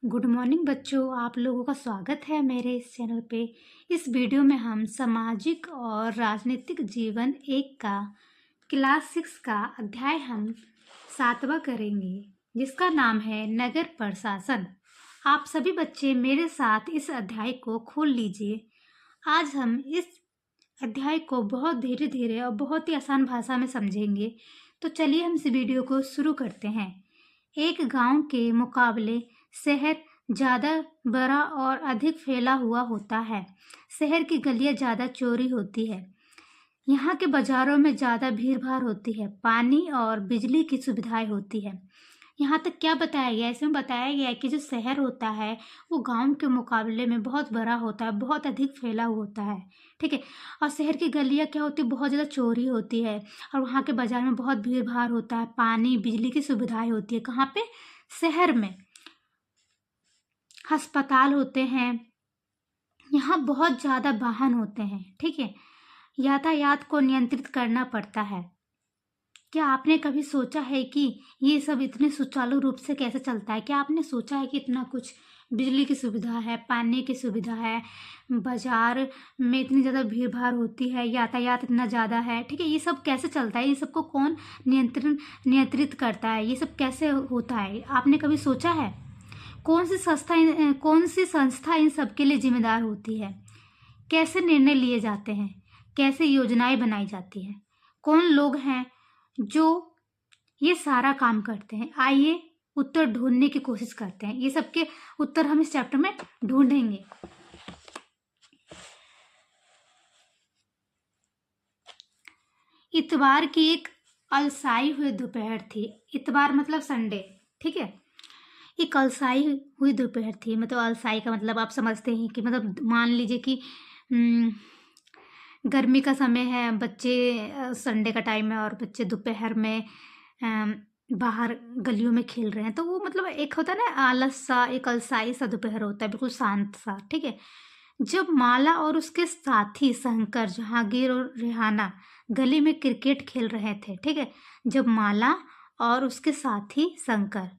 Good morning बच्चों, आप लोगों का स्वागत है मेरे इस चैनल पे। इस वीडियो में हम सामाजिक और राजनीतिक जीवन एक का क्लास 6 का अध्याय हम 7वां करेंगे, जिसका नाम है नगर प्रशासन। आप सभी बच्चे मेरे साथ इस अध्याय को खोल लीजिए। आज हम इस अध्याय को बहुत धीरे धीरे और बहुत ही आसान भाषा में समझेंगे। तो चलिए हम इस वीडियो को शुरू करते हैं। एक गांव के मुकाबले शहर ज़्यादा बड़ा और अधिक फैला हुआ होता है। शहर की गलियां ज़्यादा चौड़ी होती है। यहाँ के बाज़ारों में ज़्यादा भीड़ भाड़ होती है। पानी और बिजली की सुविधाएं होती है। यहाँ तक क्या बताया गया है? इसमें बताया गया है कि जो शहर होता है वो गांव के मुकाबले में बहुत बड़ा होता है, बहुत अधिक फैला हुआ होता है। ठीक है। और शहर की गलियाँ क्या होती है? बहुत ज़्यादा चौड़ी होती है। और वहाँ के बाज़ार में बहुत भीड़ भाड़ होता है। पानी बिजली की सुविधाएं होती है। कहाँ पे? शहर में। अस्पताल होते हैं। यहाँ बहुत ज़्यादा वाहन होते हैं। ठीक है। यातायात को नियंत्रित करना पड़ता है। क्या आपने कभी सोचा है कि ये सब इतने सुचारू रूप से कैसे चलता है? क्या आपने सोचा है कि इतना कुछ बिजली की सुविधा है, पानी की सुविधा है, बाजार में इतनी ज़्यादा भीड़ भाड़ होती है, यातायात इतना ज़्यादा है? ठीक है। ये सब कैसे चलता है? ये सबको कौन नियंत्रित करता है? ये सब कैसे होता है? आपने कभी सोचा है? कौन सी संस्था इन सबके लिए जिम्मेदार होती है? कैसे निर्णय लिए जाते हैं? कैसे योजनाएं बनाई जाती हैं? कौन लोग हैं जो ये सारा काम करते हैं? आइए उत्तर ढूंढने की कोशिश करते हैं। ये सबके उत्तर हम इस चैप्टर में ढूंढेंगे। इतवार की एक अलसाई हुई दोपहर थी। इतवार मतलब संडे। ठीक है। एक अलसाई हुई दोपहर थी। मतलब अलसाई का मतलब आप समझते हैं कि मतलब मान लीजिए कि गर्मी का समय है, बच्चे संडे का टाइम है और बच्चे दोपहर में बाहर गलियों में खेल रहे हैं। तो वो मतलब एक होता है ना आलस सा, एक अलसाई सा दोपहर होता है, बिल्कुल शांत सा। ठीक है। जब माला और उसके साथी शंकर, जहांगीर और रेहाना गली में क्रिकेट खेल रहे थे। ठीक है। जब माला और उसके साथी शंकर,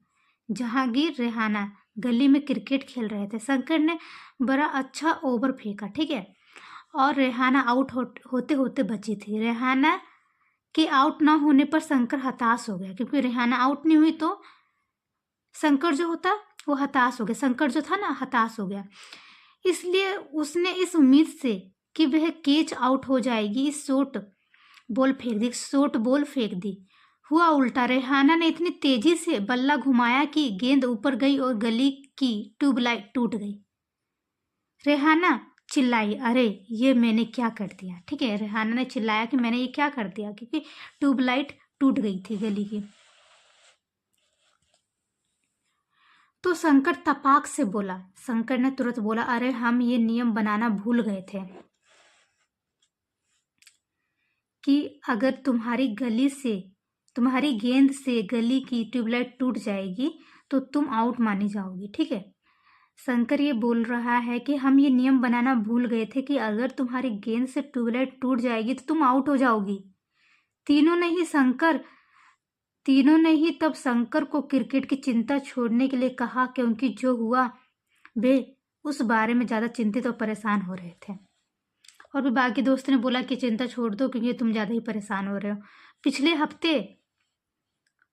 जहांगीर, रेहाना गली में क्रिकेट खेल रहे थे। शंकर ने बड़ा अच्छा ओवर फेंका। ठीक है। और रेहाना आउट होते होते बची थी। रेहाना के आउट ना होने पर शंकर हताश हो गया, क्योंकि रेहाना आउट नहीं हुई तो शंकर जो होता वो हताश हो गया। शंकर जो था ना हताश हो गया। इसलिए उसने इस उम्मीद से कि वह कैच आउट हो जाएगी इस शॉर्ट बॉल फेंक दी। हुआ उल्टा। रेहाना ने इतनी तेजी से बल्ला घुमाया कि गेंद ऊपर गई और गली की ट्यूबलाइट टूट गई। रेहाना चिल्लाई, अरे ये मैंने क्या कर दिया। ठीक है। रेहाना ने चिल्लाया कि मैंने ये क्या कर दिया, क्योंकि ट्यूबलाइट टूट गई थी गली की। तो शंकर तपाक से बोला। शंकर ने तुरंत बोला, अरे हम ये नियम बनाना भूल गए थे कि अगर तुम्हारी गेंद से गली की ट्यूबलाइट टूट जाएगी तो तुम आउट मानी जाओगी। ठीक है। शंकर ये बोल रहा है कि हम ये नियम बनाना भूल गए थे कि अगर तुम्हारी गेंद से ट्यूबलाइट टूट जाएगी तो तुम आउट हो जाओगी। तीनों ने ही तब शंकर को क्रिकेट की चिंता छोड़ने के लिए कहा, क्योंकि जो हुआ वे उस बारे में ज़्यादा चिंतित और परेशान हो रहे थे। और भी बाकी दोस्त ने बोला कि चिंता छोड़ दो, क्योंकि तुम ज़्यादा ही परेशान हो रहे हो। पिछले हफ्ते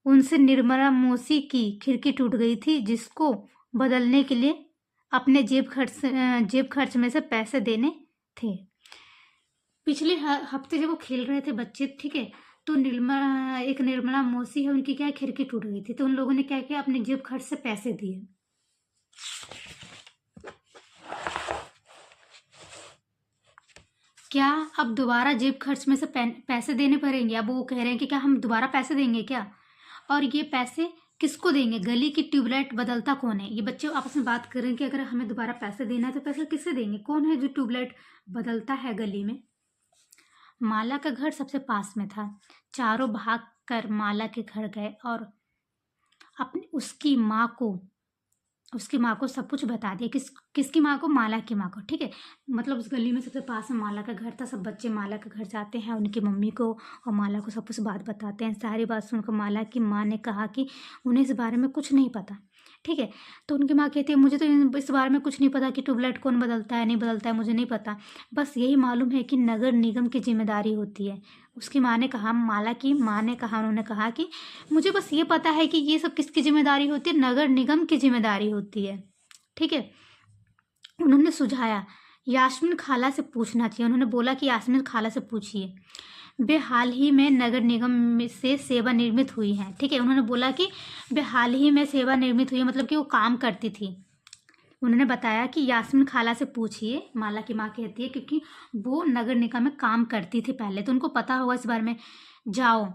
उनसे निर्मला मौसी की खिड़की टूट गई थी, जिसको बदलने के लिए अपने जेब खर्च में से पैसे देने थे। पिछले हफ्ते जब वो खेल रहे थे बच्चे, ठीक है, तो निर्मला मौसी है, उनकी क्या खिड़की टूट गई थी, तो उन लोगों ने क्या किया, अपने जेब खर्च से पैसे दिए। क्या अब दोबारा जेब खर्च में से पैसे देने पड़ेंगे? अब वो कह रहे हैं कि क्या हम दोबारा पैसे देंगे क्या? और ये पैसे किसको देंगे? गली की ट्यूबलाइट बदलता कौन है? ये बच्चे आपस में बात कर रहे हैं कि अगर हमें दोबारा पैसे देना है तो पैसे किससे देंगे? कौन है जो ट्यूबलाइट बदलता है गली में? माला का घर सबसे पास में था। चारों भाग कर माला के घर गए और अपनी उसकी माँ को सब कुछ बता दिया। किसकी माँ को? माला की माँ को। ठीक है। मतलब उस गली में सबसे पास में माला का घर था। सब बच्चे माला के घर जाते हैं, उनकी मम्मी को और माला को सब कुछ बात बताते हैं। सारी बात सुनकर माला की माँ ने कहा कि उन्हें इस बारे में कुछ नहीं पता। ठीक है। तो उनकी माँ कहती है मुझे तो इस बारे में कुछ नहीं पता कि ट्यूबलाइट कौन बदलता है नहीं बदलता है, मुझे नहीं पता, बस यही मालूम है कि नगर निगम की जिम्मेदारी होती है। उसकी माँ ने कहा, माला की माँ ने कहा, उन्होंने कहा कि मुझे बस ये पता है कि ये सब किसकी जिम्मेदारी होती है, नगर निगम की जिम्मेदारी होती है। ठीक है। उन्होंने सुझाया यास्मीन खाला से पूछना चाहिए। उन्होंने बोला कि यास्मीन खाला से पूछिए, वे हाल ही में नगर निगम से सेवानिवृत्त हुई हैं। ठीक है। उन्होंने बोला कि वे हाल ही में सेवानिवृत्त हुई है, मतलब कि वो काम करती थी। उन्होंने बताया कि यास्मीन खाला से पूछिए, माला की माँ कहती है, क्योंकि वो नगर निगम में काम करती थी पहले, तो उनको पता होगा इस बारे में। जाओ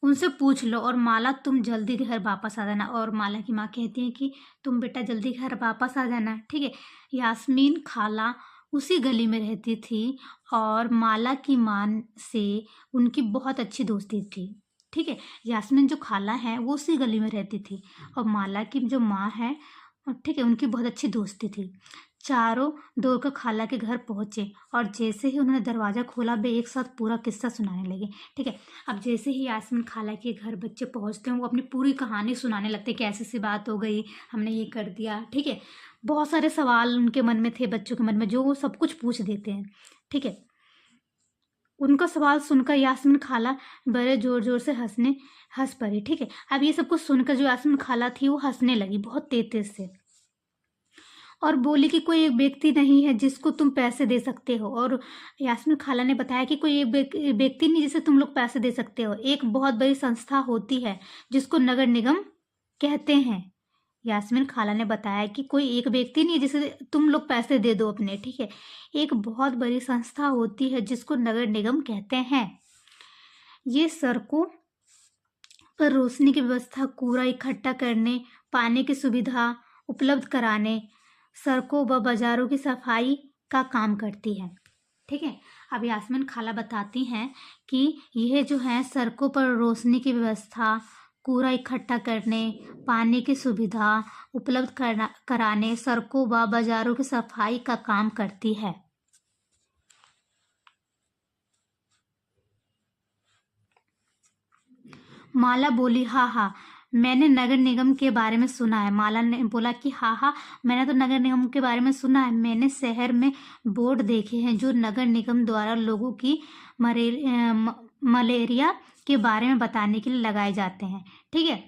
उनसे पूछ लो, और माला तुम जल्दी घर वापस आ जाना। और माला की माँ कहती है कि तुम बेटा जल्दी घर वापस आ जाना। ठीक है। यास्मीन खाला उसी गली में रहती थी और माला की माँ से उनकी बहुत अच्छी दोस्ती थी। ठीक है। यास्मीन जो खाला है वो उसी गली में रहती थी और माला की जो माँ है, ठीक है, उनकी बहुत अच्छी दोस्ती थी। चारों दौड़कर खाला के घर पहुंचे और जैसे ही उन्होंने दरवाज़ा खोला वे एक साथ पूरा किस्सा सुनाने लगे। ठीक है। अब जैसे ही यास्मीन खाला के घर बच्चे पहुंचते हैं वो अपनी पूरी कहानी सुनाने लगते हैं कि ऐसी सी बात हो गई, हमने ये कर दिया। ठीक है। बहुत सारे सवाल उनके मन में थे, बच्चों के मन में, जो वो सब कुछ पूछ देते हैं। ठीक है। उनका सवाल सुनकर यास्मीन खाला बड़े जोर जोर से हंस पड़ी। ठीक है। अब ये सब कुछ सुनकर जो यास्मीन खाला थी वो हंसने लगी बहुत तेज तेज से और बोली कि कोई एक व्यक्ति नहीं है जिसको तुम पैसे दे सकते हो। और यास्मीन खाला ने बताया कि कोई एक व्यक्ति नहीं जिसे तुम लोग पैसे दे सकते हो, एक बहुत बड़ी संस्था होती है जिसको नगर निगम कहते हैं। यास्मीन खाला ने बताया कि कोई एक व्यक्ति नहीं जिसे तुम लोग पैसे दे दो अपने। ठीक है। एक बहुत बड़ी संस्था होती है जिसको नगर निगम कहते हैं। ये सड़कों पर रोशनी की व्यवस्था, कूड़ा इकट्ठा करने, पानी की सुविधा उपलब्ध कराने, सड़कों व बाजारों की सफाई का काम करती है। ठीक है। अब यास्मीन खाला बताती हैं कि यह जो है सड़कों पर रोशनी की व्यवस्था, कूड़ा इकट्ठा करने, पानी की सुविधा उपलब्ध कराने, सड़कों व बाजारों की सफाई का काम करती है। माला बोली, हाँ हाँ, मैंने नगर निगम के बारे में सुना है। माला ने बोला कि हाँ हाँ, मैंने तो नगर निगम के बारे में सुना है। मैंने शहर में बोर्ड देखे हैं जो नगर निगम द्वारा लोगों की मलेरिया के बारे में बताने के लिए लगाए जाते हैं। ठीक है।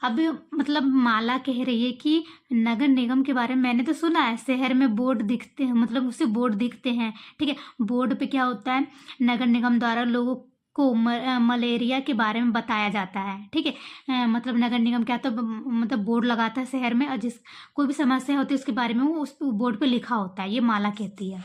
अब मतलब माला कह रही है कि नगर निगम के बारे में मैंने तो सुना है, शहर में बोर्ड दिखते हैं, मतलब उससे बोर्ड दिखते हैं। ठीक है। बोर्ड पे क्या होता है, नगर निगम द्वारा लोगों को मलेरिया के बारे में बताया जाता है। ठीक है। मतलब नगर निगम क्या, तो मतलब बोर्ड लगाता है शहर में और जिस कोई भी समस्या होती है उसके बारे में वो उस बोर्ड पे लिखा होता है। ये माला कहती है।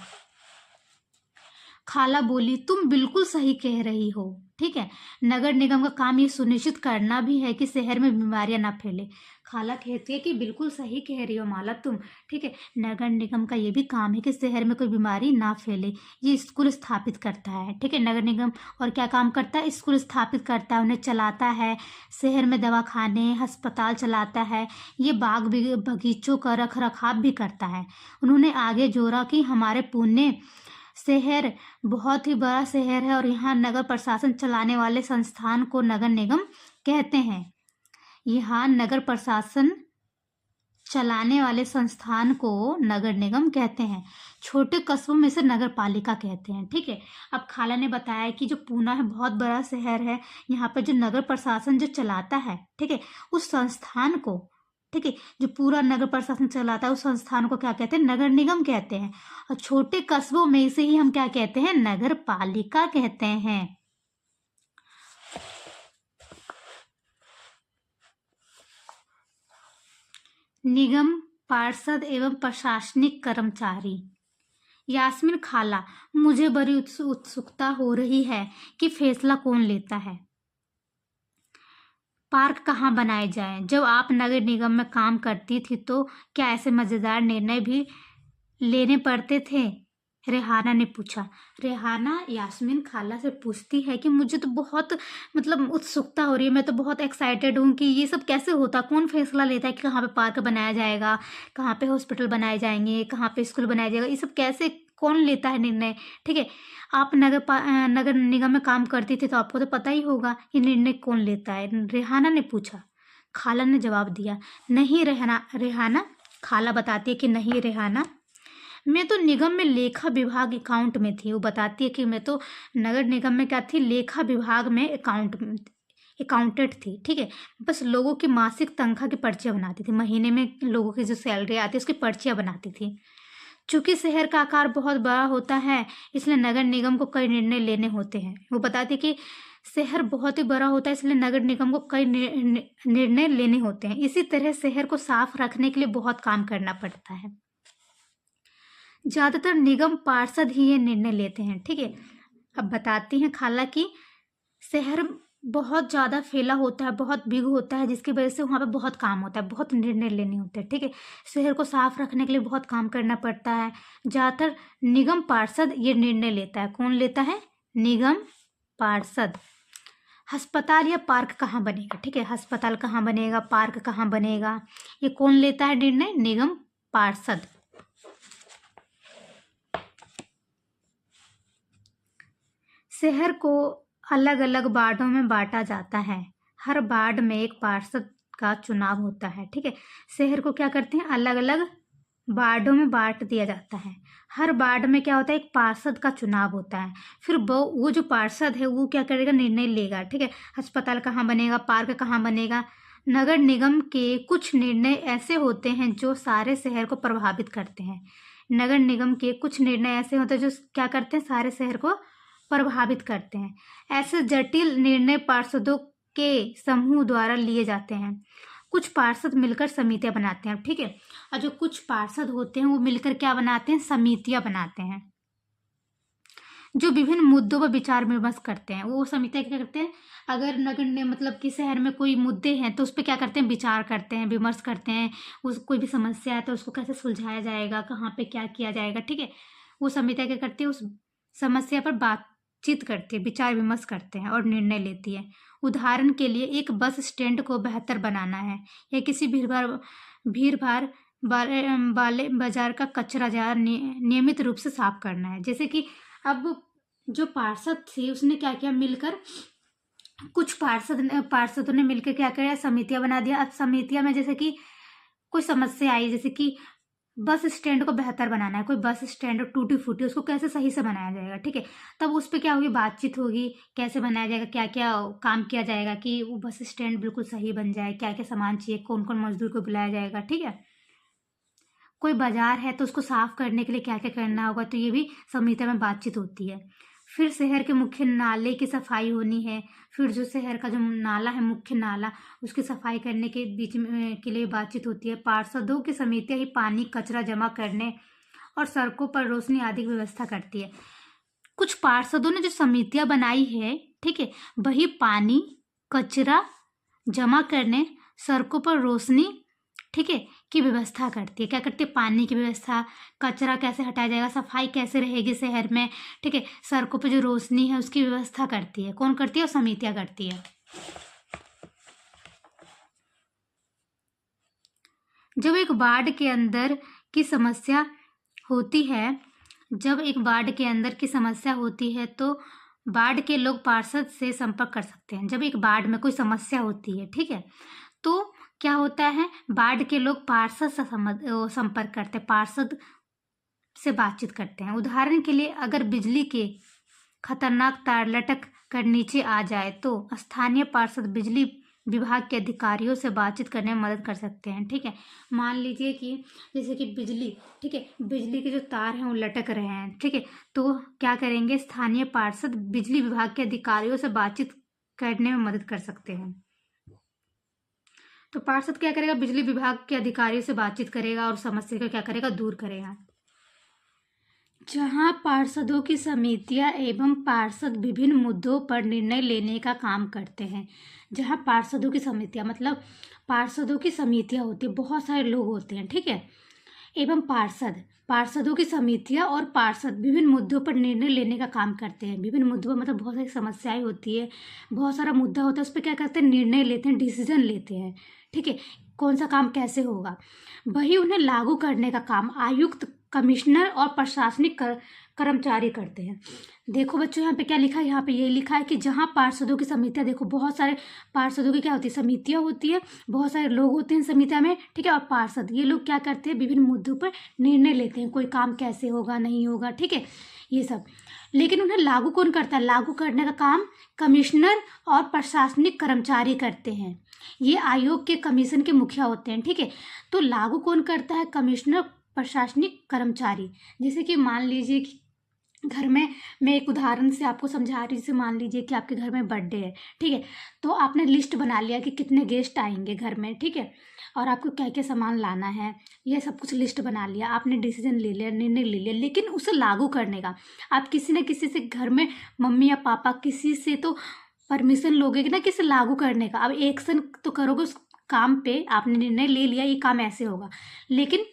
खाला बोली, तुम बिल्कुल सही कह रही हो। ठीक है। नगर निगम का काम ये सुनिश्चित करना भी है कि शहर में बीमारियां ना फैले। खाला कहती है कि बिल्कुल सही कह रही हो माला तुम। ठीक है। नगर निगम का ये भी काम है कि शहर में कोई बीमारी ना फैले। ये स्कूल स्थापित करता है। ठीक है। नगर निगम और क्या काम करता है, स्कूल स्थापित करता है, उन्हें चलाता है, शहर में दवाखाने अस्पताल चलाता है, ये बाग बगीचों का रख रखाव भी करता है। उन्होंने आगे जोड़ा कि हमारे पुणे शहर बहुत ही बड़ा शहर है और यहाँ नगर प्रशासन चलाने वाले संस्थान को नगर निगम कहते हैं। यहाँ नगर प्रशासन चलाने वाले संस्थान को नगर निगम कहते हैं। छोटे कस्बों में से नगर पालिका कहते हैं। ठीक है। अब खाला ने बताया कि जो पूना है बहुत बड़ा शहर है, यहाँ पर जो नगर प्रशासन जो चलाता है, ठीक है, उस संस्थान को, ठीक है, जो पूरा नगर प्रशासन चलाता है उस संस्थान को क्या कहते हैं, नगर निगम कहते हैं। और छोटे कस्बों में से ही हम क्या कहते हैं, नगर पालिका कहते हैं। निगम पार्षद एवं प्रशासनिक कर्मचारी। यास्मीन खाला, मुझे बड़ी उत्सुकता हो रही है कि फैसला कौन लेता है, पार्क कहाँ बनाए जाएं। जब आप नगर निगम में काम करती थी तो क्या ऐसे मजेदार निर्णय भी लेने पड़ते थे, रेहाना ने पूछा। रेहाना यास्मीन खाला से पूछती है कि मुझे तो बहुत मतलब उत्सुकता हो रही है, मैं तो बहुत एक्साइटेड हूँ कि ये सब कैसे होता, कौन फैसला लेता है कि कहाँ पे पार्क बनाया जाएगा, कहाँ पे हॉस्पिटल बनाए जाएंगे, कहाँ पे स्कूल बनाया जाएगा, ये सब कैसे कौन लेता है निर्णय। ठीक है। आप नगर निगम में काम करती थी तो आपको तो पता ही होगा ये निर्णय कौन लेता है, रेहाना ने पूछा। खाला ने जवाब दिया, नहीं रेहाना। खाला बताती है कि नहीं रेहाना, मैं तो निगम में लेखा विभाग अकाउंट में थी। वो बताती है कि मैं तो नगर निगम में क्या थी, लेखा विभाग में अकाउंटेंट थी। ठीक है, बस लोगों की मासिक तनख्वाह की पर्चियाँ बनाती थी, महीने में लोगों की जो सैलरी आती है उसकी पर्चियाँ बनाती थी। चूंकि शहर का आकार बहुत बड़ा होता है, इसलिए नगर निगम को कई निर्णय लेने होते हैं। वो बताती है कि शहर बहुत ही बड़ा होता है, इसलिए नगर निगम को कई निर्णय लेने होते हैं। इसी तरह शहर को साफ रखने के लिए बहुत काम करना पड़ता है। ज़्यादातर निगम पार्षद ही ये निर्णय लेते हैं। ठीक है, अब बताती हैं खाला कि शहर बहुत ज़्यादा फैला होता है, बहुत बिग होता है, जिसकी वजह से वहाँ पे बहुत काम होता है, बहुत निर्णय लेने होते हैं। ठीक है, शहर को साफ रखने के लिए बहुत काम करना पड़ता है। ज़्यादातर निगम पार्षद ये निर्णय लेता है। कौन लेता है? निगम पार्षद। अस्पताल या पार्क कहाँ बनेगा? ठीक है, अस्पताल कहाँ बनेगा, पार्क कहाँ बनेगा, ये कौन लेता है निर्णय? निगम पार्षद। शहर को अलग अलग वार्डों में बांटा जाता है। हर वार्ड में एक पार्षद का चुनाव होता है। ठीक है, शहर को क्या करते हैं, अलग अलग वार्डों में बांट दिया जाता है। हर वार्ड में क्या होता है, एक पार्षद का चुनाव होता है। फिर वो जो पार्षद है वो क्या करेगा, निर्णय लेगा। ठीक है, अस्पताल कहाँ बनेगा, पार्क कहाँ बनेगा। नगर निगम के कुछ निर्णय ऐसे होते हैं जो सारे शहर को प्रभावित करते हैं। नगर निगम के कुछ निर्णय ऐसे होते हैं जो क्या करते हैं, सारे शहर को प्रभावित करते हैं। ऐसे जटिल निर्णय पार्षदों के समूह द्वारा लिए जाते हैं। कुछ पार्षद मिलकर समितियां बनाते हैं। ठीक है, और जो कुछ पार्षद होते हैं वो मिलकर क्या बनाते हैं, समितियां बनाते हैं, जो विभिन्न मुद्दों पर विचार विमर्श करते हैं। वो समितियां क्या करते हैं, अगर नगर ने मतलब कि शहर में कोई मुद्दे हैं तो उस पर क्या करते हैं, विचार करते हैं, विमर्श करते हैं। उस कोई भी समस्या है तो उसको कैसे सुलझाया जाएगा, कहाँ पे क्या किया जाएगा। ठीक है, वो समितियां क्या करती है, उस समस्या पर बातचीत करती है, विचार विमर्श करते हैं और निर्णय लेती है। उदाहरण के लिए एक बस स्टैंड को बेहतर बनाना है या किसी भीड़ भाड़ वाले बाजार का कचरा जार नियमित रूप से साफ करना है। जैसे कि अब जो पार्षद थे उसने क्या किया, मिलकर कुछ पार्षदों ने मिलकर क्या किया, समितियां बना दिया। अब समितियां में जैसे कि कोई समस्या आई, जैसे कि बस स्टैंड को बेहतर बनाना है, कोई बस स्टैंड टूटी फूटी, उसको कैसे सही से बनाया जाएगा। ठीक है, तब उस पर क्या होगी, बातचीत होगी, कैसे बनाया जाएगा, क्या क्या काम किया जाएगा कि वो बस स्टैंड बिल्कुल सही बन जाए, क्या क्या सामान चाहिए, कौन कौन मजदूर को बुलाया जाएगा। ठीक है, कोई बाजार है तो उसको साफ करने के लिए क्या क्या करना होगा, तो ये भी समिति में बातचीत होती है। फिर शहर के मुख्य नाले की सफाई होनी है। फिर जो शहर का जो नाला है, मुख्य नाला, उसकी सफाई करने के बीच में के लिए बातचीत होती है। पार्षदों की समितियां ही पानी कचरा जमा करने और सड़कों पर रोशनी आदि की व्यवस्था करती है। कुछ पार्षदों ने जो समितियां बनाई है, ठीक है, वही पानी कचरा जमा करने, सड़कों पर रोशनी, ठीक है, की व्यवस्था करती है। क्या करती है, पानी की व्यवस्था, कचरा कैसे हटाया जाएगा, सफाई कैसे रहेगी शहर में, ठीक है, सड़कों पर जो रोशनी है उसकी व्यवस्था करती है। कौन करती है, समितियां करती है। जब एक वार्ड के अंदर की समस्या होती है, तो वार्ड के लोग पार्षद से संपर्क कर सकते हैं। जब एक वार्ड में कोई समस्या होती है, ठीक है, तो क्या होता है, वार्ड के लोग पार्षद से संपर्क करते हैं, पार्षद से बातचीत करते हैं। उदाहरण के लिए अगर बिजली के खतरनाक तार लटक कर नीचे आ जाए तो स्थानीय पार्षद बिजली विभाग के अधिकारियों से बातचीत करने में मदद कर सकते हैं। ठीक है, मान लीजिए कि जैसे कि बिजली, ठीक है, बिजली के जो तार हैं वो लटक रहे हैं, ठीक है, तो क्या करेंगे, स्थानीय पार्षद बिजली विभाग के अधिकारियों से बातचीत करने में मदद कर सकते हैं। तो पार्षद क्या करेगा, बिजली विभाग के अधिकारियों से बातचीत करेगा और समस्या को क्या करेगा, दूर करेगा। जहां पार्षदों की समितियां एवं पार्षद विभिन्न मुद्दों पर निर्णय लेने का काम करते हैं। जहां पार्षदों की समितियां मतलब पार्षदों की समितियां होती है, बहुत सारे लोग होते हैं, ठीक है, एवं पार्षदों की समितियां और पार्षद विभिन्न मुद्दों पर निर्णय लेने का काम करते हैं। विभिन्न मुद्दों पर मतलब बहुत सारी समस्याएं होती है, बहुत सारा मुद्दा होता है, उस पर क्या करते हैं, निर्णय लेते हैं, डिसीजन लेते हैं। ठीक है, कौन सा काम कैसे होगा, वही उन्हें लागू करने का काम आयुक्त कमिश्नर और प्रशासनिक कर्मचारी करते हैं। देखो बच्चों यहाँ पे क्या लिखा है, यहाँ पे ये लिखा है कि जहाँ पार्षदों की समितियाँ, देखो बहुत सारे पार्षदों की क्या होती है, समितियाँ होती है, बहुत सारे लोग होते हैं समितिया में, ठीक है। और पार्षद ये लोग क्या करते हैं, विभिन्न मुद्दों पर निर्णय लेते हैं, कोई काम कैसे होगा नहीं होगा, ठीक है, ये सब। लेकिन उन्हें लागू कौन करता है, लागू करने का काम कमिश्नर और प्रशासनिक कर्मचारी करते हैं। ये आयोग के कमीशन के मुखिया होते हैं, ठीक है। तो लागू कौन करता है, कमिश्नर प्रशासनिक कर्मचारी। जैसे कि मान लीजिए कि घर में, मैं एक उदाहरण से आपको समझा रही हूँ, जैसे मान लीजिए कि आपके घर में बर्थडे है, ठीक है। तो आपने लिस्ट बना लिया कि कितने गेस्ट आएंगे घर में, ठीक है, और आपको क्या क्या सामान लाना है, ये सब कुछ लिस्ट बना लिया, आपने डिसीजन ले लिया, निर्णय ले लिया। लेकिन उसे लागू करने का आप किसी न किसी से, घर में मम्मी या पापा किसी से तो परमिशन लोगे कि ना किसे लागू करने का। अब एक्शन तो करोगे उस काम पे, आपने निर्णय ले लिया ये काम ऐसे होगा, लेकिन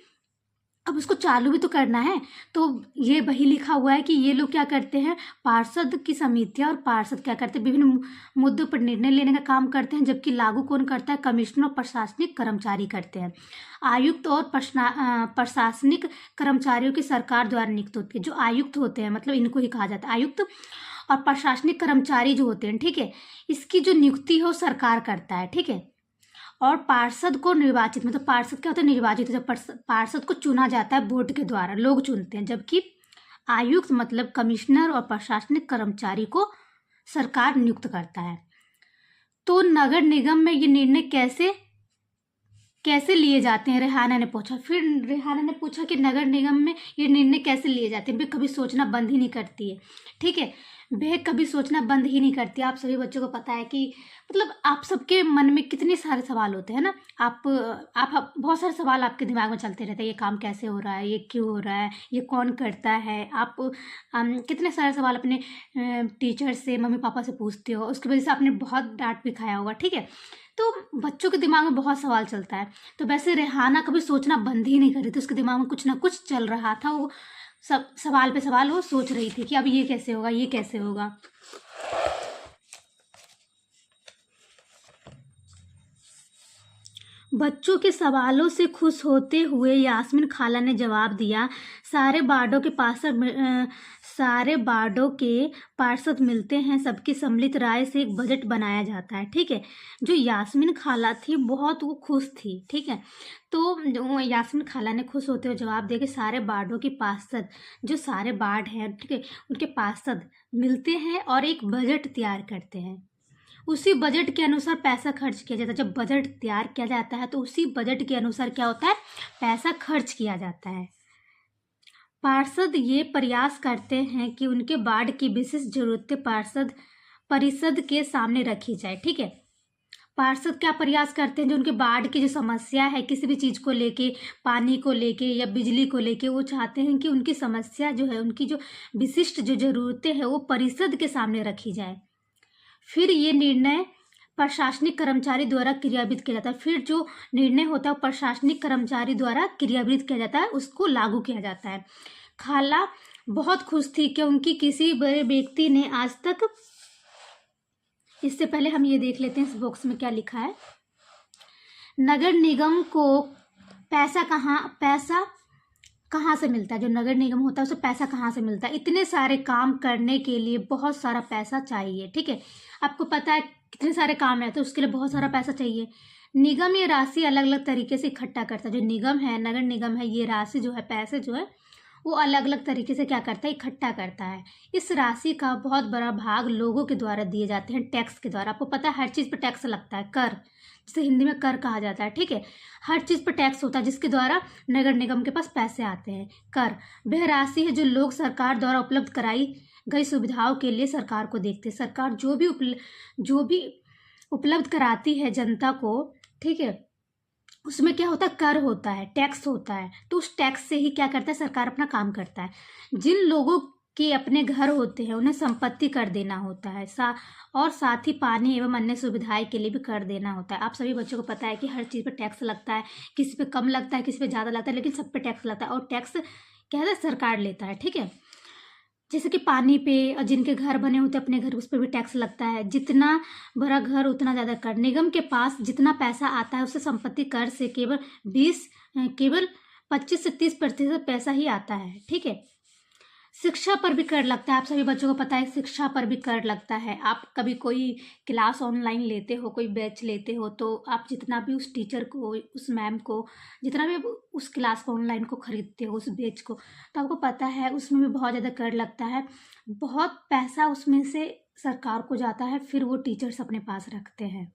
अब उसको चालू भी तो करना है। तो ये वही लिखा हुआ है कि ये लोग क्या करते हैं, पार्षद की समितियाँ और पार्षद क्या करते हैं, विभिन्न मुद्दों पर निर्णय लेने का काम करते हैं, जबकि लागू कौन करता है, कमिश्नर और प्रशासनिक कर्मचारी करते हैं। आयुक्त और प्रशासनिक कर्मचारियों की सरकार द्वारा नियुक्त होती है। जो आयुक्त होते हैं, मतलब इनको ही कहा जाता है आयुक्त, और प्रशासनिक कर्मचारी जो होते हैं, ठीक है, इसकी जो नियुक्ति है वो सरकार करता है, ठीक है। और पार्षद को निर्वाचित, मतलब पार्षद क्या होता है, निर्वाचित। जब पार्षद को चुना जाता है वोट के द्वारा, लोग चुनते हैं, जबकि आयुक्त मतलब कमिश्नर और प्रशासनिक कर्मचारी को सरकार नियुक्त करता है। तो नगर निगम में ये निर्णय कैसे लिए जाते हैं, रेहाना ने पूछा। फिर रेहाना ने पूछा कि नगर निगम में ये निर्णय कैसे लिए जाते हैं। वे कभी सोचना बंद ही नहीं करती है, ठीक है, वे कभी सोचना बंद ही नहीं करती। आप सभी बच्चों को पता है कि मतलब आप सबके मन में कितने सारे सवाल होते हैं ना, आप बहुत सारे सवाल आपके दिमाग में चलते रहते हैं, ये काम कैसे हो रहा है, ये क्यों हो रहा है, ये कौन करता है। आप कितने सारे सवाल अपने टीचर से, मम्मी पापा से पूछते हो, उसकी वजह से आपने बहुत डांट भी खाया होगा, ठीक है। तो बच्चों के दिमाग में बहुत सवाल चलता है। तो वैसे रेहाना कभी सोचना बंद ही नहीं कर रही थी, उसके दिमाग में कुछ ना कुछ चल रहा था। वो सब सवाल पे सवाल वो सोच रही थी कि अब ये कैसे होगा, ये कैसे होगा। बच्चों के सवालों से खुश होते हुए यास्मीन खाला ने जवाब दिया, सारे वार्डों के पार्षद मिलते हैं, सबकी सम्मिलित राय से एक बजट बनाया जाता है, ठीक है। जो यास्मीन खाला थी बहुत वो खुश थी, ठीक है। तो यास्मीन खाला ने खुश होते हुए जवाब दिया कि सारे वार्डों के पार्षद, जो सारे वार्ड हैं, ठीक है, उनके पार्षद मिलते हैं और एक बजट तैयार करते हैं। उसी बजट के अनुसार पैसा खर्च किया जाता है। जब बजट तैयार किया जाता है तो उसी बजट के अनुसार क्या होता है, पैसा खर्च किया जाता है। पार्षद ये प्रयास करते हैं कि उनके वार्ड की विशेष जरूरतें परिषद के सामने रखी जाए, ठीक है। पार्षद क्या प्रयास करते हैं, जो उनके वार्ड की जो समस्या है, किसी भी चीज़ को लेके, पानी को लेके या बिजली को लेके, वो चाहते हैं कि उनकी समस्या जो है, उनकी जो विशिष्ट जो जरूरतें हैं वो परिषद के सामने रखी जाए। फिर ये निर्णय प्रशासनिक कर्मचारी द्वारा क्रियान्वित किया जाता है। फिर जो निर्णय होता है प्रशासनिक कर्मचारी द्वारा क्रियान्वित किया जाता है, उसको लागू किया जाता है। खाला बहुत खुश थी कि उनकी किसी बड़े व्यक्ति ने आज तक, इससे पहले हम ये देख लेते हैं इस बॉक्स में क्या लिखा है। नगर निगम को पैसा कहाँ से मिलता है, जो नगर निगम होता है उसे पैसा कहाँ से मिलता है। इतने सारे काम करने के लिए बहुत सारा पैसा चाहिए, ठीक है। आपको पता है कितने सारे काम है तो उसके लिए बहुत सारा पैसा चाहिए। निगम ये राशि अलग अलग तरीके से इकट्ठा करता है। जो निगम है, नगर निगम है, ये राशि जो है, पैसे जो है, वो अलग अलग तरीके से क्या करता है, इकट्ठा करता है। इस राशि का बहुत बड़ा भाग लोगों के द्वारा दिए जाते हैं, टैक्स के द्वारा। आपको पता है हर चीज़ पर टैक्स लगता है, कर, जिसे हिंदी में कर कहा जाता है, ठीक है। हर चीज़ पर टैक्स होता है जिसके द्वारा नगर निगम के पास पैसे आते हैं। कर वह राशि है जो लोग सरकार द्वारा उपलब्ध कराई गई सुविधाओं के लिए सरकार को देखते हैं। सरकार जो भी उपलब्ध कराती है जनता को, ठीक है, उसमें क्या होता है, कर होता है, टैक्स होता है। तो उस टैक्स से ही क्या करता है, सरकार अपना काम करता है। जिन लोगों के अपने घर होते हैं उन्हें संपत्ति कर देना होता है, और साथ ही पानी एवं अन्य सुविधाएं के लिए भी कर देना होता है। आप सभी बच्चों को पता है कि हर चीज़ पर टैक्स लगता है, किसी पे कम लगता है, किसी पे ज़्यादा लगता है, लेकिन सब पे टैक्स लगता है। और टैक्स क्या है, सरकार लेता है, ठीक है। जैसे कि पानी पे, और जिनके घर बने होते हैं अपने घर, उस पर भी टैक्स लगता है। जितना बड़ा घर उतना ज़्यादा कर। निगम के पास जितना पैसा आता है उससे संपत्ति कर से केवल 25 से 30% पैसा ही आता है। ठीक है, शिक्षा पर भी कर लगता है। आप सभी बच्चों को पता है शिक्षा पर भी कर लगता है। आप कभी कोई क्लास ऑनलाइन लेते हो, कोई बैच लेते हो, तो आप जितना भी उस टीचर को, उस मैम को, जितना भी उस क्लास को ऑनलाइन को खरीदते हो, उस बैच को, तो आपको पता है उसमें भी बहुत ज़्यादा कर लगता है। बहुत पैसा उसमें से सरकार को जाता है, फिर वो टीचर्स अपने पास रखते हैं।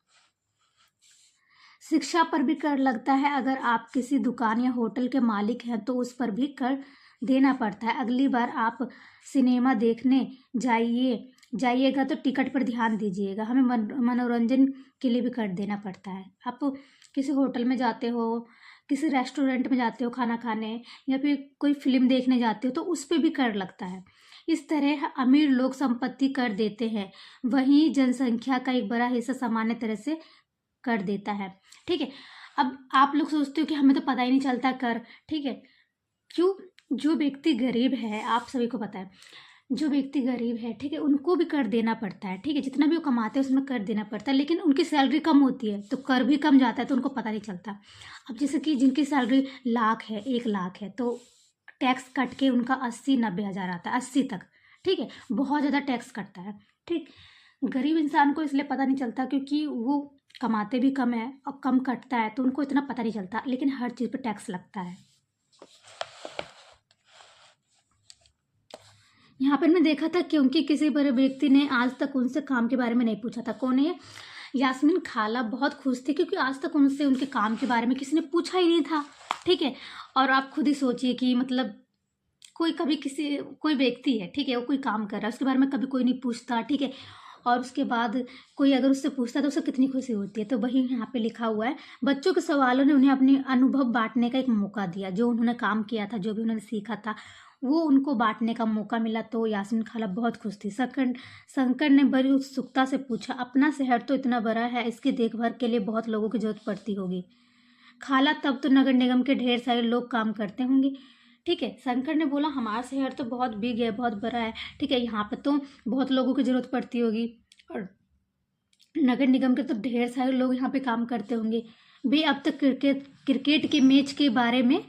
शिक्षा पर भी कर लगता है। अगर आप किसी दुकान या होटल के मालिक हैं तो उस पर भी कर देना पड़ता है। अगली बार आप सिनेमा देखने जाइएगा तो टिकट पर ध्यान दीजिएगा। हमें मनोरंजन के लिए भी कर देना पड़ता है। आप किसी होटल में जाते हो, किसी रेस्टोरेंट में जाते हो खाना खाने, या फिर कोई फिल्म देखने जाते हो, तो उस पर भी कर लगता है। इस तरह अमीर लोग संपत्ति कर देते हैं, वहीं जनसंख्या का एक बड़ा हिस्सा सामान्य तरह से कर देता है। ठीक है, अब आप लोग सोचते हो कि हमें तो पता ही नहीं चलता कर। ठीक है, क्यों? जो व्यक्ति गरीब है, आप सभी को पता है, जो व्यक्ति गरीब है, ठीक है, उनको भी कर देना पड़ता है। ठीक है, जितना भी वो कमाते हैं उसमें कर देना पड़ता है, लेकिन उनकी सैलरी कम होती है तो कर भी कम जाता है, तो उनको पता नहीं चलता। अब जैसे कि जिनकी सैलरी 1 लाख है, 1 लाख है, तो टैक्स कट के उनका 80-90 हज़ार आता है, 80 तक। ठीक है, बहुत ज़्यादा टैक्स कटता है। ठीक, गरीब इंसान को इसलिए पता नहीं चलता क्योंकि वो कमाते भी कम है और कम कटता है, तो उनको इतना पता नहीं चलता, लेकिन हर चीज़ पे टैक्स लगता है। यहाँ पर मैं देखा था क्योंकि किसी बड़े व्यक्ति ने आज तक उनसे काम के बारे में नहीं पूछा था। कौन है? यास्मीन खाला बहुत खुश थी क्योंकि आज तक उनसे उनके काम के बारे में किसी ने पूछा ही नहीं था। ठीक है, और आप खुद ही सोचिए कि मतलब कोई व्यक्ति है, ठीक है, वो कोई काम कर रहा है, उसके बारे में कभी कोई नहीं पूछता। ठीक है, और उसके बाद कोई अगर उससे पूछता है तो उसे कितनी खुशी होती है। तो वही यहाँ पे लिखा हुआ है, बच्चों के सवालों ने उन्हें अपने अनुभव बांटने का एक मौका दिया। जो उन्होंने काम किया था, जो भी उन्होंने सीखा था, वो उनको बांटने का मौका मिला। तो यास्मीन खाला बहुत खुश थी। शंकर ने बड़ी उत्सुकता से पूछा, अपना शहर तो इतना बड़ा है, इसकी देखभाल के लिए बहुत लोगों की जरूरत पड़ती होगी खाला, तब तो नगर निगम के ढेर सारे लोग काम करते होंगे। ठीक है, शंकर ने बोला, हमारा शहर तो बहुत बिग है, बहुत बड़ा है। ठीक है, यहाँ पर तो बहुत लोगों की जरूरत पड़ती होगी, और नगर निगम के तो ढेर सारे लोग यहाँ पे काम करते होंगे। वे अब तक क्रिकेट के मैच के बारे में,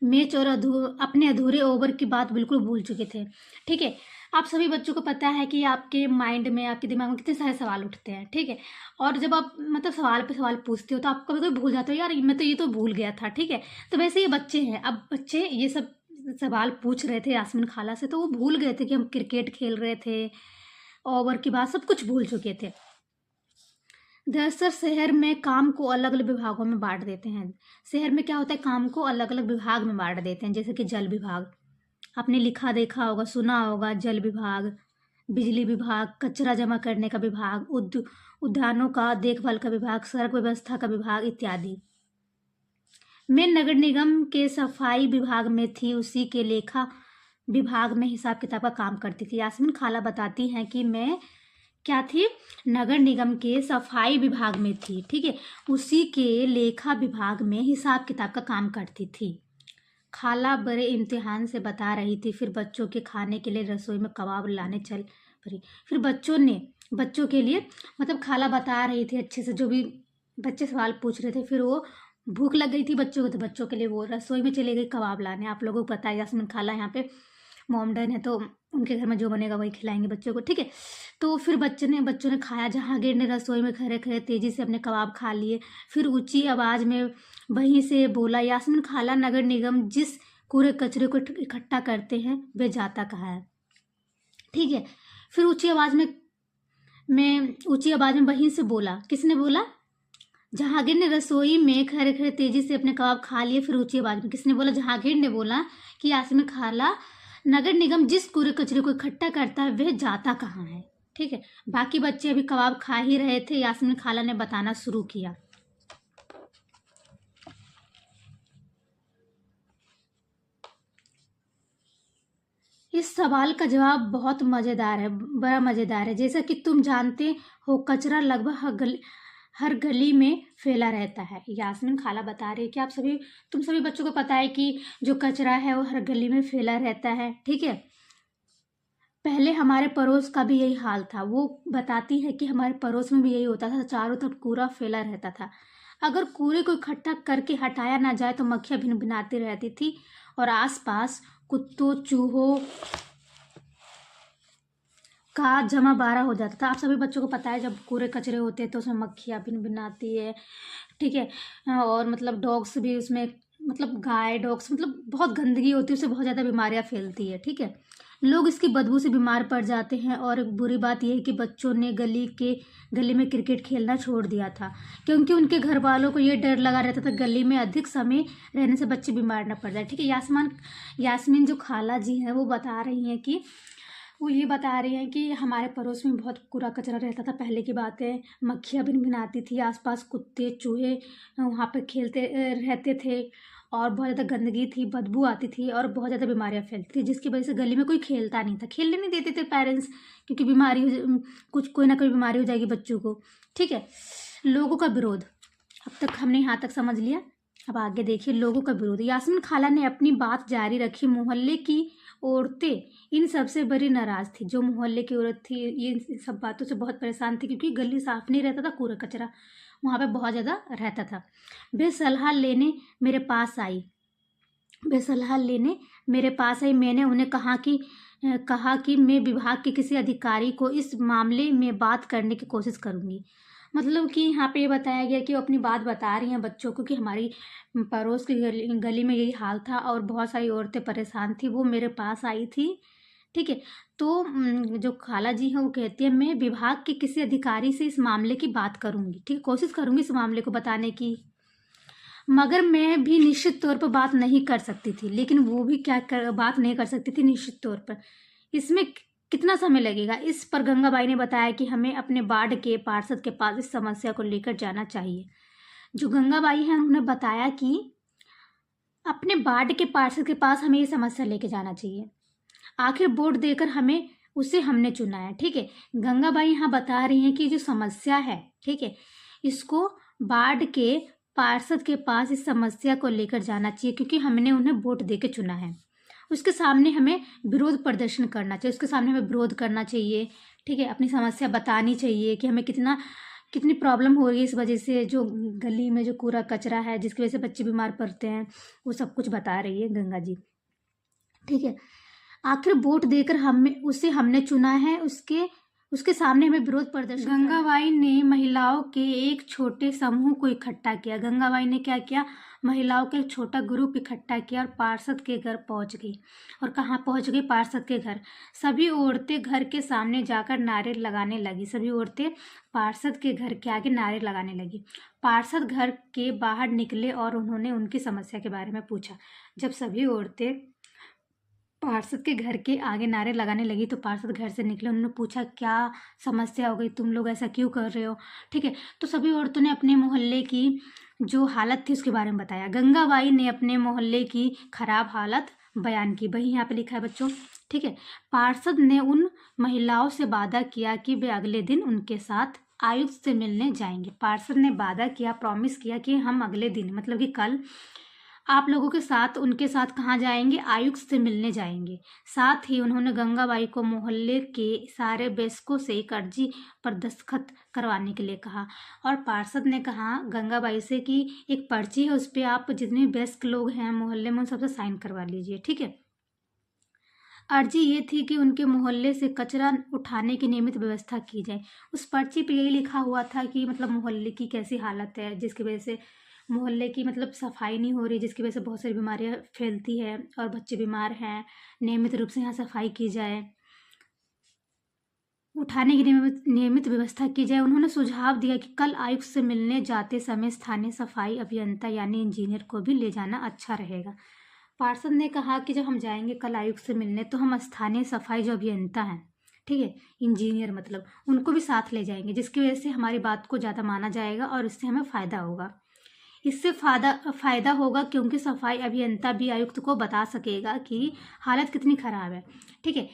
मैच और अपने अधूरे ओवर की बात बिल्कुल भूल चुके थे। ठीक है, आप सभी बच्चों को पता है कि आपके माइंड में, आपके दिमाग में कितने सारे सवाल उठते हैं। ठीक है, और जब आप मतलब सवाल पे सवाल पूछते हो तो आप कभी कभी भूल जाते हो, यार मैं तो ये तो भूल गया था। ठीक है, तो वैसे ये बच्चे हैं, अब बच्चे ये सब सवाल पूछ रहे थे यास्मीन खाला से, तो वो भूल गए थे कि हम क्रिकेट खेल रहे थे, ओवर की बात सब कुछ भूल चुके थे। दरअसल शहर में काम को अलग अलग विभागों में बांट देते हैं। शहर में क्या होता है, काम को अलग अलग विभाग में बांट देते हैं। जैसे कि जल विभाग, आपने लिखा देखा होगा, सुना होगा, जल विभाग, बिजली विभाग, कचरा जमा करने का विभाग, उद्यानों का देखभाल का विभाग, सड़क व्यवस्था का विभाग इत्यादि। मैं नगर निगम के सफाई विभाग में थी, उसी के लेखा विभाग में हिसाब किताब का काम करती थी। यास्मीन खाला बताती हैं कि मैं क्या थी, नगर निगम के सफाई विभाग में थी। ठीक है, उसी के लेखा विभाग में हिसाब किताब का काम करती थी। खाला बड़े इम्तिहान से बता रही थी। फिर बच्चों के खाने के लिए रसोई में कबाब लाने चल पड़ी। फिर बच्चों के लिए मतलब खाला बता रही थी अच्छे से, जो भी बच्चे सवाल पूछ रहे थे, फिर वो भूख लग गई थी बच्चों को, तो बच्चों के लिए वो रसोई में चले गई कबाब लाने। आप लोगों को पता है यास्मीन खाला यहाँ पे मोमडन है, तो उनके घर में जो बनेगा वही खिलाएंगे बच्चों को। ठीक है, तो फिर बच्चों ने खाया। जहांगीर ने रसोई में खड़े खड़े तेजी से अपने कबाब खा लिए। फिर ऊंची आवाज़ में वहीं से बोला, यास्मीन खाला, नगर निगम जिस कूड़े कचरे को इकट्ठा करते हैं वे जाता कहाँ है? ठीक है, फिर ऊंची आवाज़ में वहीं से बोला। किसने बोला? जहांगीर ने रसोई में खड़े खड़े तेजी से अपने कबाब खा लिए। फिर ऊंची आवाज़ में किसने बोला? जहांगीर ने बोला कि यास्मीन खाला, नगर निगम जिस कूड़े कचरे को इकट्ठा करता है वह जाता कहाँ है? ठीक है, बाकी बच्चे अभी कबाब खा ही रहे थे। यास्मीन खाला ने बताना शुरू किया। इस सवाल का जवाब बहुत मज़ेदार है, बड़ा मज़ेदार है। जैसा कि तुम जानते हो, कचरा लगभग हर गली में फैला रहता है। यास्मीन खाला बता रही है कि तुम सभी बच्चों को पता है कि जो कचरा है वो हर गली में फैला रहता है। ठीक है, पहले हमारे पड़ोस का भी यही हाल था। वो बताती है कि हमारे पड़ोस में भी यही होता था, चारों तरफ कूड़ा फैला रहता था। अगर कूड़े को इकट्ठा करके हटाया ना जाए तो मक्खियाँ भिनभिनाती रहती थी और आसपास कुत्तों चूहों का जमा बारा हो जाता था। आप सभी बच्चों को पता है जब कूड़े कचरे होते हैं तो उसमें मक्खियाँ भिनभिनाती है, ठीक है। और मतलब डॉग्स भी उसमें, मतलब गाय डॉग्स, मतलब बहुत गंदगी होती है, उससे बहुत ज़्यादा बीमारियाँ फैलती है, ठीक है। लोग इसकी बदबू से बीमार पड़ जाते हैं। और एक बुरी बात यह है कि बच्चों ने गली में क्रिकेट खेलना छोड़ दिया था, क्योंकि उनके घर वालों को ये डर लगा रहता था गली में अधिक समय रहने से बच्चे बीमार ना पड़ जाए, ठीक है। यास्मीन जो खाला जी हैं वो ये बता रही हैं कि हमारे पड़ोस में बहुत कूड़ा कचरा रहता था। पहले की बात है, मक्खियाँ भिनभिनाती थी, आसपास कुत्ते चूहे वहाँ पे खेलते रहते थे और बहुत ज़्यादा गंदगी थी, बदबू आती थी और बहुत ज़्यादा बीमारियाँ फैलती थी, जिसकी वजह से गली में कोई खेलता नहीं था, खेलने नहीं देते थे पेरेंट्स, क्योंकि कोई ना कोई बीमारी हो जाएगी बच्चों को, ठीक है। लोगों का विरोध, अब तक हमने यहाँ तक समझ लिया। अब आगे देखिए, लोगों का विरोध। यास्मीन खाला ने अपनी बात जारी रखी। मोहल्ले की औरतें इन सबसे बड़ी नाराज थी। जो मोहल्ले की औरत थी ये सब बातों से बहुत परेशान थी, क्योंकि गली साफ नहीं रहता था, कूड़ा कचरा वहाँ पे बहुत ज़्यादा रहता था। वे सलाह लेने मेरे पास आई। मैंने उन्हें कहा कि मैं विभाग के किसी अधिकारी को इस मामले में बात करने की कोशिश करूंगी। मतलब कि यहाँ पे ये बताया गया कि वो अपनी बात बता रही हैं बच्चों को कि हमारी पड़ोस की गली में यही हाल था और बहुत सारी औरतें परेशान थी, वो मेरे पास आई थी, ठीक है। तो जो खाला जी हैं वो कहती है मैं विभाग के किसी अधिकारी से इस मामले की बात करूंगी, ठीक है, कोशिश करूंगी इस मामले को बताने की। मगर मैं भी निश्चित तौर पर बात नहीं कर सकती थी। लेकिन वो भी बात नहीं कर सकती थी निश्चित तौर पर। इसमें कितना समय लगेगा? इस पर गंगाबाई ने बताया कि हमें अपने वार्ड के पार्षद के पास इस समस्या को लेकर जाना चाहिए। जो गंगाबाई हैं उन्होंने बताया कि अपने वार्ड के पार्षद के पास हमें ये समस्या लेके जाना चाहिए। आखिर वोट देकर हमने चुना है, ठीक है। गंगाबाई यहाँ बता रही हैं कि जो समस्या है, ठीक है, इसको वार्ड के पार्षद के पास इस समस्या को लेकर जाना चाहिए, क्योंकि हमने उन्हें वोट देकर चुना है। उसके सामने हमें विरोध प्रदर्शन करना चाहिए, उसके सामने हमें विरोध करना चाहिए, ठीक है। अपनी समस्या बतानी चाहिए कि हमें कितनी प्रॉब्लम हो रही है इस वजह से, जो गली में जो कूड़ा कचरा है जिसकी वजह से बच्चे बीमार पड़ते हैं, वो सब कुछ बता रही है गंगा जी, ठीक है। आखिर वोट देकर हमने चुना है, उसके सामने हमें विरोध प्रदर्शन। गंगाबाई ने महिलाओं के एक छोटे समूह को इकट्ठा किया। गंगाबाई ने क्या किया? महिलाओं का एक छोटा ग्रुप इकट्ठा किया और पार्षद के घर पहुंच गई। और कहाँ पहुंच गई? पार्षद के घर। सभी औरतें घर के सामने जाकर नारे लगाने लगी। सभी औरतें पार्षद के घर के आगे नारे लगाने लगी। पार्षद घर के बाहर निकले और उन्होंने उनकी समस्या के बारे में पूछा। जब सभी औरतें पार्षद के घर के आगे नारे लगाने लगी तो पार्षद घर से निकले। उन्होंने पूछा क्या समस्या हो गई, तुम लोग ऐसा क्यों कर रहे हो, ठीक है। तो सभी औरतों ने अपने मोहल्ले की जो हालत थी उसके बारे में बताया। गंगाबाई ने अपने मोहल्ले की खराब हालत बयान की। वही यहाँ पे लिखा है बच्चों, ठीक है। पार्षद ने उन महिलाओं से वादा किया कि वे अगले दिन उनके साथ आयुक्त से मिलने जाएंगे। पार्षद ने वादा किया, प्रॉमिस किया कि हम अगले दिन, मतलब कि कल, आप लोगों के साथ उनके साथ कहाँ जाएंगे? आयुक्त से मिलने जाएंगे। साथ ही उन्होंने गंगाबाई को मोहल्ले के सारे वयस्कों से एक अर्जी पर दस्तखत करवाने के लिए कहा। और पार्षद ने कहा गंगाबाई से कि एक पर्ची है, उस पर आप जितने वयस्क लोग हैं मोहल्ले में उन सबसे साइन करवा लीजिए, ठीक है। अर्जी ये थी कि उनके मोहल्ले से कचरा उठाने की नियमित व्यवस्था की जाए। उस पर्ची पे यही लिखा हुआ था कि मतलब मोहल्ले की कैसी हालत है, जिसकी वजह से मोहल्ले की मतलब सफाई नहीं हो रही, जिसकी वजह से बहुत सारी बीमारियां फैलती है और बच्चे बीमार हैं। नियमित रूप से यहाँ सफाई की जाए, उठाने की नियमित व्यवस्था की जाए। उन्होंने सुझाव दिया कि कल आयुक्त से मिलने जाते समय स्थानीय सफाई अभियंता यानी इंजीनियर को भी ले जाना अच्छा रहेगा। पार्षद ने कहा कि जब हम जाएंगे कल आयुक्त से मिलने तो हम स्थानीय सफाई जो अभियंता हैं, ठीक है, इंजीनियर मतलब, उनको भी साथ ले जाएंगे, जिसकी वजह से हमारी बात को ज़्यादा माना जाएगा और इससे हमें फ़ायदा होगा। इससे फ़ायदा होगा क्योंकि सफाई अभियंता भी आयुक्त को बता सकेगा कि हालत कितनी ख़राब है, ठीक है।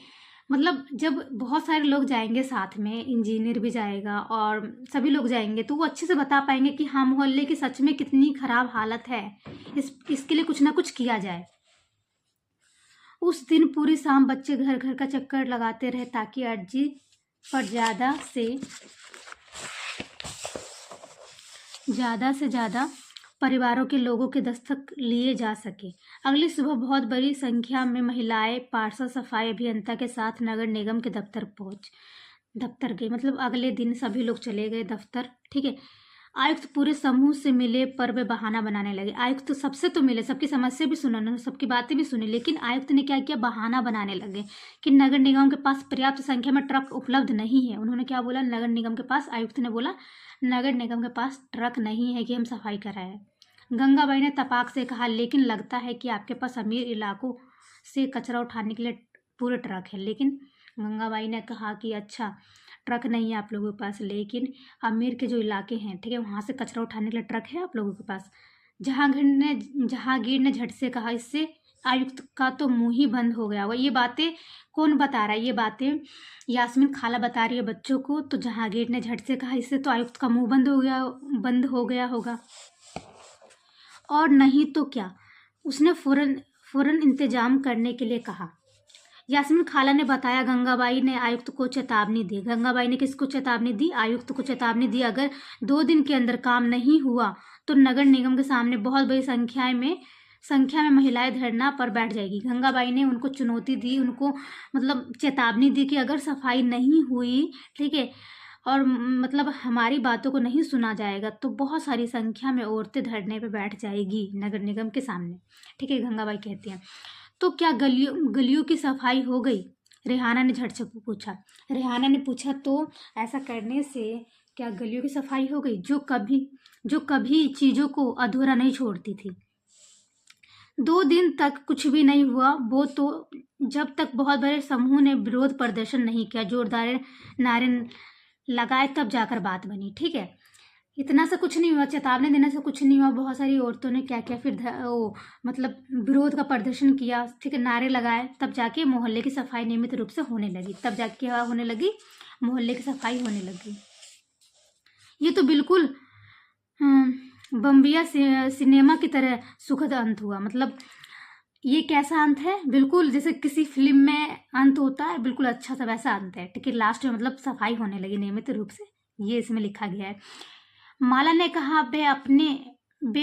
मतलब जब बहुत सारे लोग जाएंगे साथ में, इंजीनियर भी जाएगा और सभी लोग जाएंगे, तो वो अच्छे से बता पाएंगे कि हाँ मोहल्ले की सच में कितनी ख़राब हालत है, इसके लिए कुछ ना कुछ किया जाए। उस दिन पूरी शाम बच्चे घर घर का चक्कर लगाते रहे ताकि अर्जी पर ज़्यादा से ज़्यादा से ज़्यादा परिवारों के लोगों के दस्तक लिए जा सके। अगली सुबह बहुत बड़ी संख्या में महिलाएं पार्षद सफाई अभियंता के साथ नगर निगम के दफ्तर गए। मतलब अगले दिन सभी लोग चले गए दफ्तर, ठीक है। आयुक्त पूरे समूह से मिले पर वे बहाना बनाने लगे। आयुक्त तो सबसे तो मिले, सबकी समस्या भी सुना, उन्होंने सबकी बातें भी सुनी, लेकिन आयुक्त ने क्या किया, बहाना बनाने लगे कि नगर निगम के पास पर्याप्त संख्या में ट्रक उपलब्ध नहीं है। उन्होंने क्या बोला, नगर निगम के पास, आयुक्त ने बोला नगर निगम के पास ट्रक नहीं है कि हम सफाई कराएं। गंगाबाई ने तपाक से कहा, लेकिन लगता है कि आपके पास अमीर इलाकों से कचरा उठाने के लिए पूरे ट्रक है। लेकिन गंगाबाई ने कहा कि अच्छा, ट्रक नहीं है आप लोगों के पास, लेकिन अमीर के जो इलाके हैं, ठीक है, वहाँ से कचरा उठाने के लिए ट्रक है आप लोगों के पास। जहांगीर ने झट से कहा। इससे आयुक्त का तो मुंह ही बंद हो गया होगा। ये बातें कौन बता रहा है, ये बातें यास्मीन खाला बता रही है बच्चों को। तो जहांगीर ने झट से कहा, इससे तो आयुक्त का मुंह बंद हो गया होगा। और नहीं तो क्या, उसने फौरन इंतजाम करने के लिए कहा। यास्मीन खाला ने बताया, गंगाबाई ने आयुक्त को चेतावनी दी। गंगाबाई ने किसको चेतावनी दी, आयुक्त को चेतावनी दी। अगर 2 दिन के अंदर काम नहीं हुआ तो नगर निगम के सामने बहुत बड़ी संख्या में महिलाएं धरना पर बैठ जाएगी। गंगाबाई ने उनको चुनौती दी, उनको मतलब चेतावनी दी कि अगर सफाई नहीं हुई, ठीक है, और मतलब हमारी बातों को नहीं सुना जाएगा तो बहुत सारी संख्या में औरतें धरने पे बैठ जाएगी नगर निगम के सामने, ठीक है। गंगाबाई कहती हैं, तो क्या गलियों की सफाई हो गई, रेहाना ने झट से पूछा। रेहाना ने पूछा, तो ऐसा करने से क्या गलियों की सफाई हो गई, जो कभी चीज़ों को अधूरा नहीं छोड़ती थी। 2 दिन तक कुछ भी नहीं हुआ, वो तो जब तक बहुत बड़े समूह ने विरोध प्रदर्शन नहीं किया, जोरदार नारे लगाए, तब जाकर बात बनी, ठीक है। इतना से कुछ नहीं हुआ, चेतावनी देने से कुछ नहीं हुआ। बहुत सारी औरतों ने क्या किया फिर मतलब विरोध का प्रदर्शन किया, ठीक है, नारे लगाए, तब जाके मोहल्ले की सफाई नियमित रूप से होने लगी। तब जाके क्या होने लगी, मोहल्ले की सफाई होने लगी। ये तो बिल्कुल बम्बिया सिनेमा की तरह सुखद अंत हुआ। मतलब ये कैसा अंत है, बिल्कुल जैसे किसी फिल्म में अंत होता है, बिल्कुल अच्छा सा वैसा अंत है, ठीक है। लास्ट में मतलब सफाई होने लगी नियमित रूप से, ये इसमें लिखा गया है। माला ने कहा, वे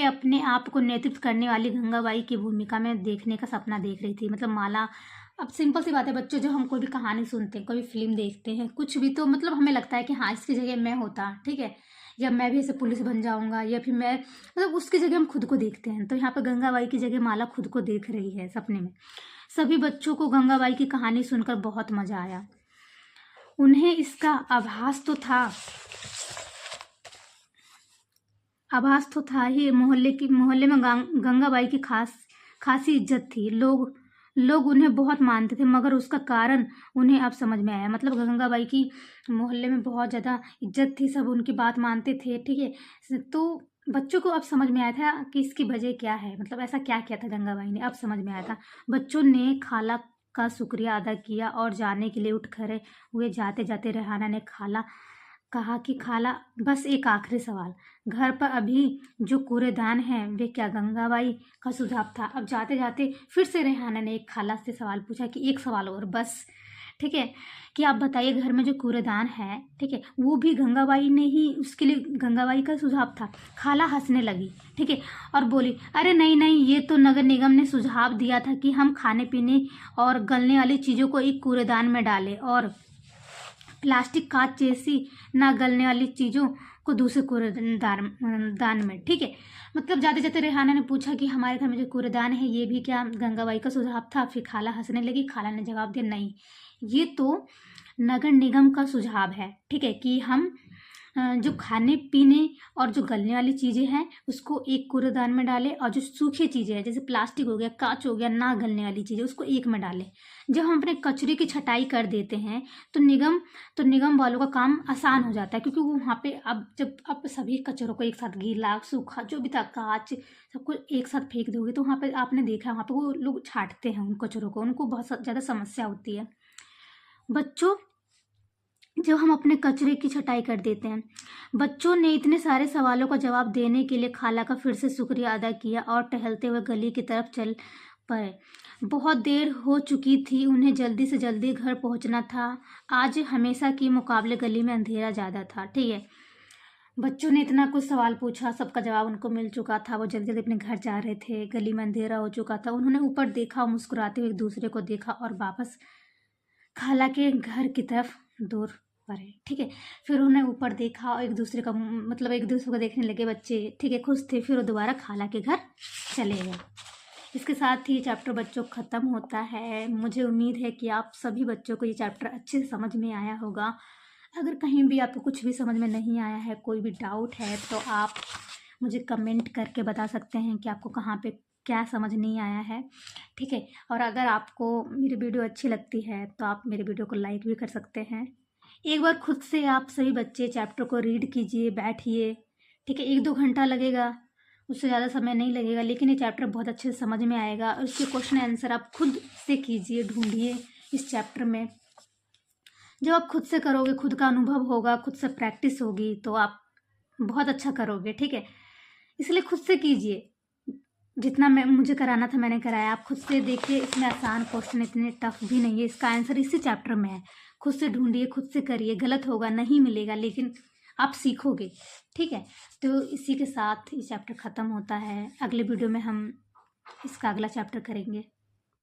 अपने आप को नेतृत्व करने वाली गंगाबाई की भूमिका में देखने का सपना देख रही थी। मतलब माला, अब सिंपल सी बात है बच्चों, जब हम कोई भी कहानी सुनते हैं, कोई भी फिल्म देखते हैं, कुछ भी, तो मतलब हमें लगता है कि हाँ, इसकी जगह मैं होता, ठीक है, या मैं भी ऐसे पुलिस बन जाऊंगा, या फिर मैं, मतलब उसकी जगह हम खुद को देखते हैं। तो यहाँ पर गंगाबाई की जगह माला खुद को देख रही है सपने में। सभी बच्चों को गंगाबाई की कहानी सुनकर बहुत मजा आया। उन्हें इसका आभास तो था ही। मोहल्ले में गंगाबाई की खासी इज्जत थी। लोग उन्हें बहुत मानते थे, मगर उसका कारण उन्हें अब समझ में आया। मतलब गंगाबाई की मोहल्ले में बहुत ज़्यादा इज्जत थी, सब उनकी बात मानते थे, ठीक है। तो बच्चों को अब समझ में आया था कि इसकी वजह क्या है, मतलब ऐसा क्या किया था गंगाबाई ने, अब समझ में आया था। बच्चों ने खाला का शुक्रिया अदा किया और जाने के लिए उठ खड़े हुए। जाते जाते रेहाना ने कहा कि खाला, बस एक आखिरी सवाल, घर पर अभी जो कूड़ेदान है वे क्या, गंगाबाई का सुझाव था। अब जाते जाते फिर से रेहाना ने एक खाला से सवाल पूछा कि एक सवाल और बस, ठीक है, कि आप बताइए घर में जो कूड़ेदान है, ठीक है, वो भी गंगाबाई ने ही, उसके लिए गंगाबाई का सुझाव था। खाला हंसने लगी, ठीक है, और बोली, अरे नहीं, ये तो नगर निगम ने सुझाव दिया था कि हम खाने पीने और गलने वाली चीज़ों को एक कूड़ेदान में डालें और प्लास्टिक, कांच जैसी ना गलने वाली चीज़ों को दूसरे कूड़ेदान में, ठीक है। मतलब जाते जाते रेहाना ने पूछा कि हमारे घर में जो कूड़ेदान है ये भी क्या गंगाबाई का सुझाव था। फिर खाला हंसने लगी। खाला ने जवाब दिया, नहीं, ये तो नगर निगम का सुझाव है, ठीक है, कि हम जो खाने पीने और जो गलने वाली चीज़ें हैं उसको एक कूड़ेदान में डालें, और जो सूखी चीज़ें हैं जैसे प्लास्टिक हो गया, कांच हो गया, ना गलने वाली चीज़ें, उसको एक में डालें। जब हम अपने कचरे की छटाई कर देते हैं तो निगम वालों का काम आसान हो जाता है, क्योंकि वो वहाँ पे अब सभी कचरों को एक साथ, गीला सूखा जो भी था, कांच, सबको एक साथ फेंक दोगे तो वहाँ पे आपने देखा वहाँ पे वो लोग छांटते हैं उन कचरों को, उनको बहुत ज़्यादा समस्या होती है। बच्चों, जब हम अपने कचरे की छटाई कर देते हैं। बच्चों ने इतने सारे सवालों का जवाब देने के लिए खाला का फिर से शुक्रिया अदा किया और टहलते हुए गली की तरफ चल पड़े। बहुत देर हो चुकी थी, उन्हें जल्दी से जल्दी घर पहुंचना था। आज हमेशा के मुकाबले गली में अंधेरा ज़्यादा था, ठीक है। बच्चों ने इतना कुछ सवाल पूछा, सबका जवाब उनको मिल चुका था। वो जल्दी जल्दी अपने घर जा रहे थे, गली में अंधेरा हो चुका था। उन्होंने ऊपर देखा, मुस्कुराते हुए एक दूसरे को देखा और वापस खाला के घर की तरफ दूर बढ़े। ठीक है, फिर उन्होंने ऊपर देखा और एक दूसरे का मतलब एक दूसरे को देखने लगे बच्चे। ठीक है, खुश थे। फिर वो दोबारा खाला के घर चले गए। इसके साथ ही चैप्टर बच्चों ख़त्म होता है। मुझे उम्मीद है कि आप सभी बच्चों को ये चैप्टर अच्छे से समझ में आया होगा। अगर कहीं भी आपको कुछ भी समझ में नहीं आया है, कोई भी डाउट है, तो आप मुझे कमेंट करके बता सकते हैं कि आपको कहाँ पे क्या समझ नहीं आया है। ठीक है, और अगर आपको मेरी वीडियो अच्छी लगती है तो आप मेरे वीडियो को लाइक भी कर सकते हैं। एक बार खुद से आप सभी बच्चे चैप्टर को रीड कीजिए, बैठिए। ठीक है, 1-2 घंटा लगेगा, उससे ज़्यादा समय नहीं लगेगा, लेकिन ये चैप्टर बहुत अच्छे से समझ में आएगा। और उसके क्वेश्चन आंसर आप खुद से कीजिए, ढूंढिए इस चैप्टर में। जब आप खुद से करोगे, खुद का अनुभव होगा, खुद से प्रैक्टिस होगी, तो आप बहुत अच्छा करोगे। ठीक है, इसलिए खुद से कीजिए। जितना मैं मुझे कराना था मैंने कराया। आप खुद से देखिए, इसमें आसान क्वेश्चन, इतने टफ भी नहीं है। इसका आंसर इसी चैप्टर में है। खुद से ढूंढिए, खुद से करिए। गलत होगा, नहीं मिलेगा, लेकिन आप सीखोगे। ठीक है, तो इसी के साथ ये चैप्टर ख़त्म होता है। अगले वीडियो में हम इसका अगला चैप्टर करेंगे।